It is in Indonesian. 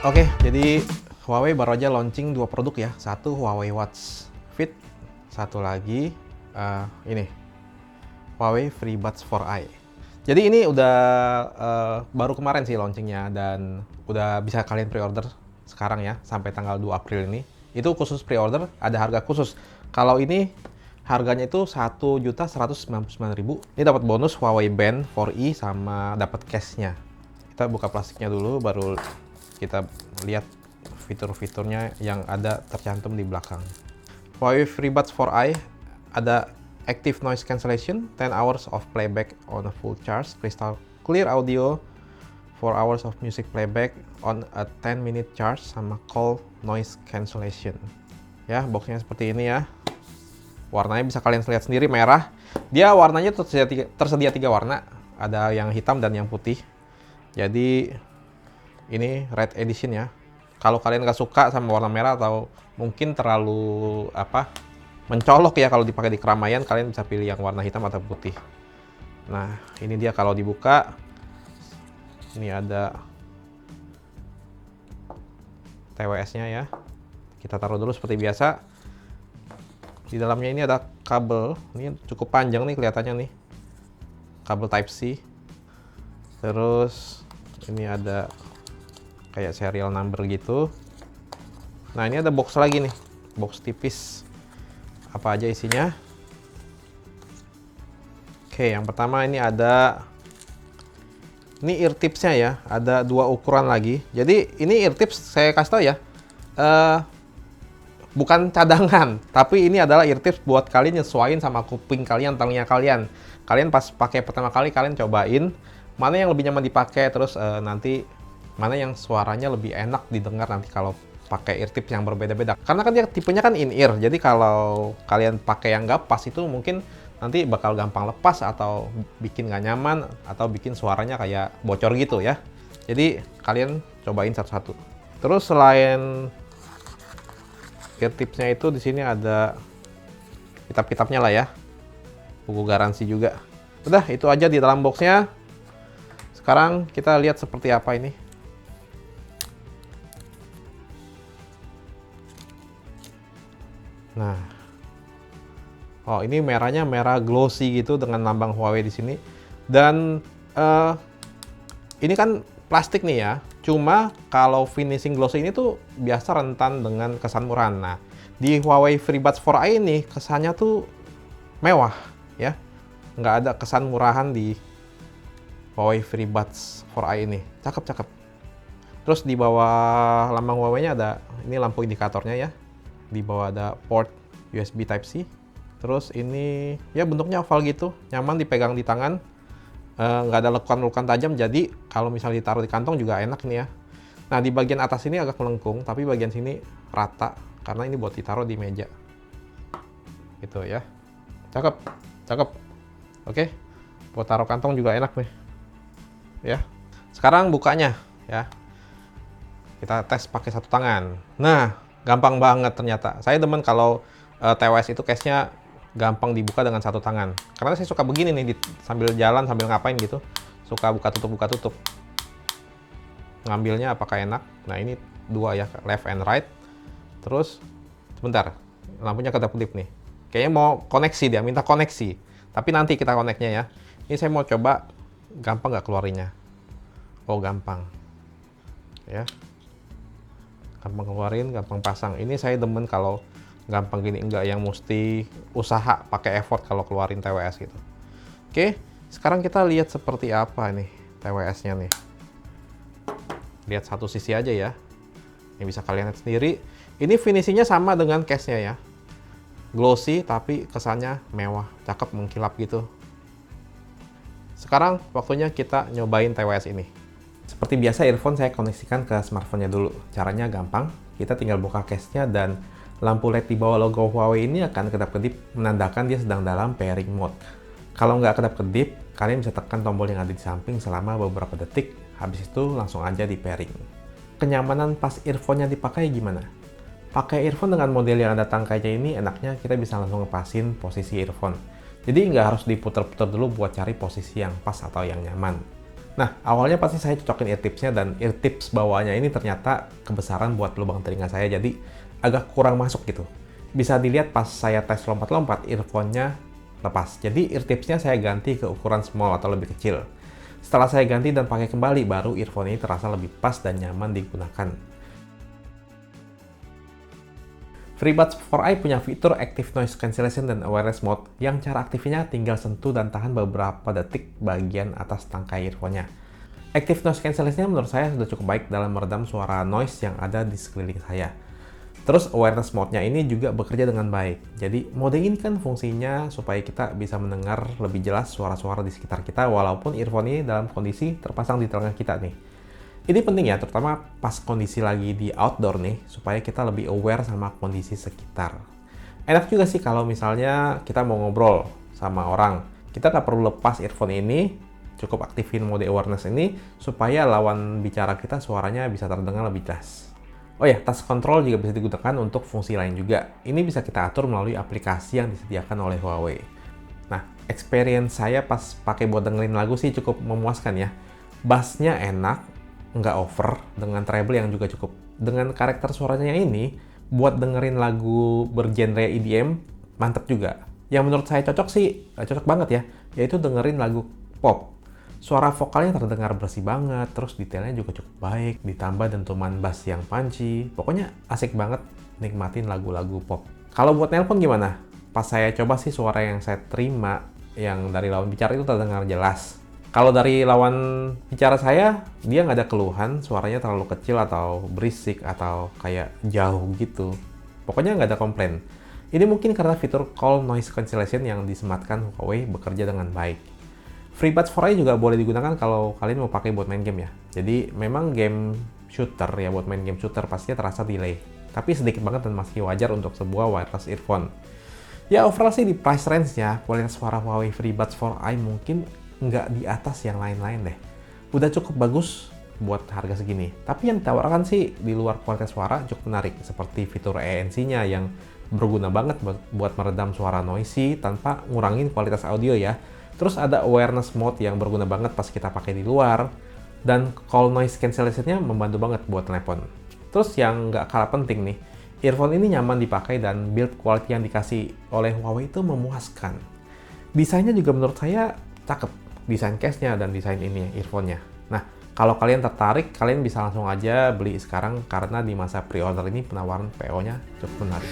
Oke, jadi Huawei baru aja launching dua produk ya. Satu Huawei Watch Fit, satu lagi ini Huawei FreeBuds 4i. Jadi ini udah baru kemarin sih launchingnya dan udah bisa kalian pre-order sekarang ya sampai tanggal 2 April ini. Itu khusus pre-order, ada harga khusus. Kalau ini harganya itu 1.199.000. Ini dapat bonus Huawei Band 4i sama dapat case-nya. Kita buka plastiknya dulu baru kita lihat fitur-fiturnya yang ada tercantum di belakang. Huawei FreeBuds 4i ada Active Noise Cancellation, 10 hours of playback on a full charge, crystal clear audio, 4 hours of music playback on a 10-minute charge, sama Call Noise Cancellation. Ya, boxnya seperti ini ya. Warnanya bisa kalian lihat sendiri, merah. Dia warnanya tersedia tiga warna, ada yang hitam dan yang putih. Jadi ini red edition ya. Kalau kalian nggak suka sama warna merah atau mungkin terlalu mencolok ya kalau dipakai di keramaian, kalian bisa pilih yang warna hitam atau putih. Nah, ini dia kalau dibuka. Ini ada TWS-nya ya. Kita taruh dulu seperti biasa. Di dalamnya ini ada kabel. Ini cukup panjang nih kelihatannya nih. Kabel Type-C. Terus ini ada kayak serial number gitu. Nah, ini ada box lagi nih. Box tipis. Apa aja isinya? Oke, yang pertama ini ada ear tips-nya ya. Ada dua ukuran lagi. Jadi ini ear tips saya kasih tahu ya. Bukan cadangan, tapi ini adalah ear tips buat kalian nyesuaiin sama kuping kalian, telinga kalian. Kalian pas pakai pertama kali kalian cobain mana yang lebih nyaman dipakai, terus nanti mana yang suaranya lebih enak didengar nanti kalau pakai ear tips yang berbeda-beda. Karena kan dia tipenya kan in-ear, jadi kalau kalian pakai yang nggak pas itu mungkin nanti bakal gampang lepas atau bikin nggak nyaman atau bikin suaranya kayak bocor gitu ya. Jadi kalian cobain satu-satu. Terus selain ear tipsnya itu di sini ada kitab-kitabnya lah ya, buku garansi juga. Udah itu aja di dalam boxnya. Sekarang kita lihat seperti apa ini. Nah, oh ini merahnya merah glossy gitu dengan lambang Huawei di sini. Dan ini kan plastik nih ya. Cuma kalau finishing glossy ini tuh biasa rentan dengan kesan murahan. Nah, di Huawei FreeBuds 4i ini kesannya tuh mewah ya. Nggak ada kesan murahan di Huawei FreeBuds 4i ini. Cakep-cakep. Terus di bawah lambang Huawei-nya ada ini lampu indikatornya ya. Di bawah ada port USB Type-C. Terus ini ya bentuknya oval gitu, nyaman dipegang di tangan, nggak ada lekukan-lekukan tajam, jadi kalau misalnya ditaruh di kantong juga enak nih ya. Nah, di bagian atas ini agak melengkung, tapi bagian sini rata karena ini buat ditaruh di meja. Gitu ya. Cakep, cakep. Oke, buat taruh kantong juga enak nih. Ya. Sekarang bukanya ya. Kita tes pakai satu tangan. Nah, gampang banget ternyata. Saya demen kalau TWS itu case-nya gampang dibuka dengan satu tangan. Karena saya suka begini nih, sambil jalan, sambil ngapain gitu. Suka buka tutup. Ngambilnya apakah enak? Nah, ini dua ya, left and right. Terus, sebentar, lampunya kedap-kedip nih. Kayaknya mau koneksi dia, minta koneksi. Tapi nanti kita koneknya ya. Ini saya mau coba, gampang nggak keluarinnya? Oh, gampang. Ya. Gampang keluarin, gampang pasang. Ini saya demen kalau gampang gini, enggak yang mesti usaha pakai effort kalau keluarin TWS gitu. Oke, sekarang kita lihat seperti apa nih TWS-nya nih. Lihat satu sisi aja ya. Ini bisa kalian lihat sendiri. Ini finishingnya sama dengan case-nya ya. Glossy tapi kesannya mewah, cakep, mengkilap gitu. Sekarang waktunya kita nyobain TWS ini. Seperti biasa, earphone saya koneksikan ke smartphone-nya dulu. Caranya gampang, kita tinggal buka case-nya dan lampu LED di bawah logo Huawei ini akan kedap-kedip menandakan dia sedang dalam pairing mode. Kalau nggak kedap-kedip, kalian bisa tekan tombol yang ada di samping selama beberapa detik, habis itu langsung aja di pairing. Kenyamanan pas earphone-nya dipakai gimana? Pakai earphone dengan model yang ada tangkainya ini enaknya kita bisa langsung ngepasin posisi earphone. Jadi nggak harus diputer-puter dulu buat cari posisi yang pas atau yang nyaman. Nah, awalnya pasti saya cocokin ear tipsnya, dan ear tips bawahnya ini ternyata kebesaran buat lubang telinga saya, jadi agak kurang masuk gitu. Bisa dilihat pas saya tes lompat-lompat, earphone-nya lepas. Jadi ear tipsnya saya ganti ke ukuran small atau lebih kecil. Setelah saya ganti dan pakai kembali, baru earphone ini terasa lebih pas dan nyaman digunakan. FreeBuds 4i punya fitur Active Noise Cancellation dan Awareness Mode yang cara aktifnya tinggal sentuh dan tahan beberapa detik bagian atas tangkai earphone-nya. Active Noise Cancellation menurut saya sudah cukup baik dalam meredam suara noise yang ada di sekeliling saya. Terus Awareness Mode-nya ini juga bekerja dengan baik. Jadi mode ini kan fungsinya supaya kita bisa mendengar lebih jelas suara-suara di sekitar kita walaupun earphone ini dalam kondisi terpasang di telinga kita nih. Ini penting ya, terutama pas kondisi lagi di outdoor nih, supaya kita lebih aware sama kondisi sekitar. Enak juga sih kalau misalnya kita mau ngobrol sama orang, kita nggak perlu lepas earphone ini, cukup aktifin mode awareness ini, supaya lawan bicara kita suaranya bisa terdengar lebih jelas. Oh ya, touch control juga bisa digunakan untuk fungsi lain juga. Ini bisa kita atur melalui aplikasi yang disediakan oleh Huawei. Nah, experience saya pas pakai buat dengerin lagu sih cukup memuaskan ya. Bass-nya enak, nggak over, dengan treble yang juga cukup. Dengan karakter suaranya ini, buat dengerin lagu bergenre EDM, mantep juga. Yang menurut saya cocok sih, cocok banget ya, yaitu dengerin lagu pop. Suara vokalnya terdengar bersih banget, terus detailnya juga cukup baik, ditambah dentuman bass yang punchy. Pokoknya asik banget nikmatin lagu-lagu pop. Kalau buat nelpon gimana? Pas saya coba sih suara yang saya terima, yang dari lawan bicara itu terdengar jelas. Kalau dari lawan bicara saya, dia nggak ada keluhan, suaranya terlalu kecil atau berisik atau kayak jauh gitu. Pokoknya nggak ada komplain. Ini mungkin karena fitur Call Noise Cancellation yang disematkan Huawei bekerja dengan baik. FreeBuds 4i juga boleh digunakan kalau kalian mau pakai buat main game ya. Jadi memang game shooter ya, buat main game shooter pastinya terasa delay. Tapi sedikit banget dan masih wajar untuk sebuah wireless earphone. Ya overall sih di price range-nya, kualitas suara Huawei FreeBuds 4i mungkin nggak di atas yang lain-lain deh. Udah cukup bagus buat harga segini. Tapi yang ditawarkan sih di luar kualitas suara cukup menarik. Seperti fitur ANC-nya yang berguna banget buat meredam suara noisy tanpa ngurangin kualitas audio ya. Terus ada awareness mode yang berguna banget pas kita pakai di luar. Dan call noise cancellation-nya membantu banget buat telepon. Terus yang nggak kalah penting nih, earphone ini nyaman dipakai dan build quality yang dikasih oleh Huawei itu memuaskan. Desainnya juga menurut saya cakep. Desain case-nya dan desain ini earphone-nya. Nah, kalau kalian tertarik, kalian bisa langsung aja beli sekarang karena di masa pre-order ini penawaran PO-nya cukup menarik.